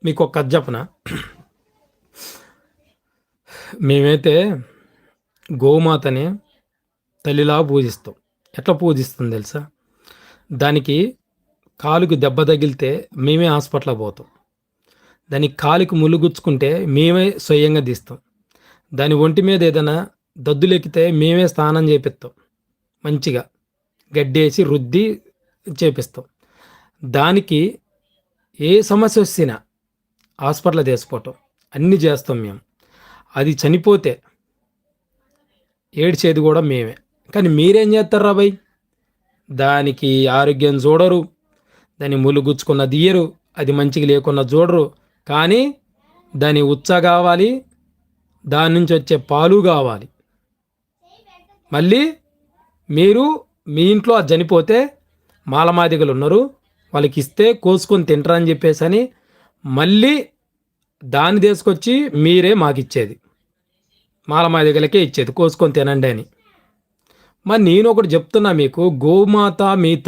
మీకు ఒక కథ చెప్పనా? మేమైతే గోమాతని తల్లిలా పూజిస్తాం. ఎట్లా పూజిస్తాం తెలుసా? దానికి కాలుకి దెబ్బ తగిలితే మేమే హాస్పిటల్కి పోతాం. దానికి కాలికి ముళ్ళు గుచ్చుకుంటే మేమే స్వయంగా తీస్తాం. దాని ఒంటి మీద ఏదైనా దద్దులెక్కితే మేమే స్నానం చేపిస్తాం. మంచిగా గడ్డేసి రుద్ది చేపిస్తాం. దానికి ఏ సమస్య వచ్చినా హాస్పిటల్ తీసుకుపోవటం అన్నీ చేస్తాం మేము. అది చనిపోతే ఏడ్చేది కూడా మేమే. కానీ మీరేం చేస్తారా భయ్? దానికి ఆరోగ్యం చూడరు, దాని ముళ్ళు గుచ్చుకున్న తీయరు, అది మంచిగా లేకున్నా చూడరు. కానీ దాని ఉచ్చ కావాలి, దాని నుంచి వచ్చే పాలు కావాలి. మళ్ళీ మీరు మీ ఇంట్లో అది చనిపోతే మాలమాదిగలు ఉన్నారు, వాళ్ళకి ఇస్తే కోసుకొని తింటారని చెప్పేసి అని మళ్ళీ దాన్ని తీసుకొచ్చి మీరే మాకు ఇచ్చేది, మాలమాదిగలకే ఇచ్చేది కోసుకొని తినండి అని. మరి నేను ఒకటి చెప్తున్నా మీకు, గోమాత మీ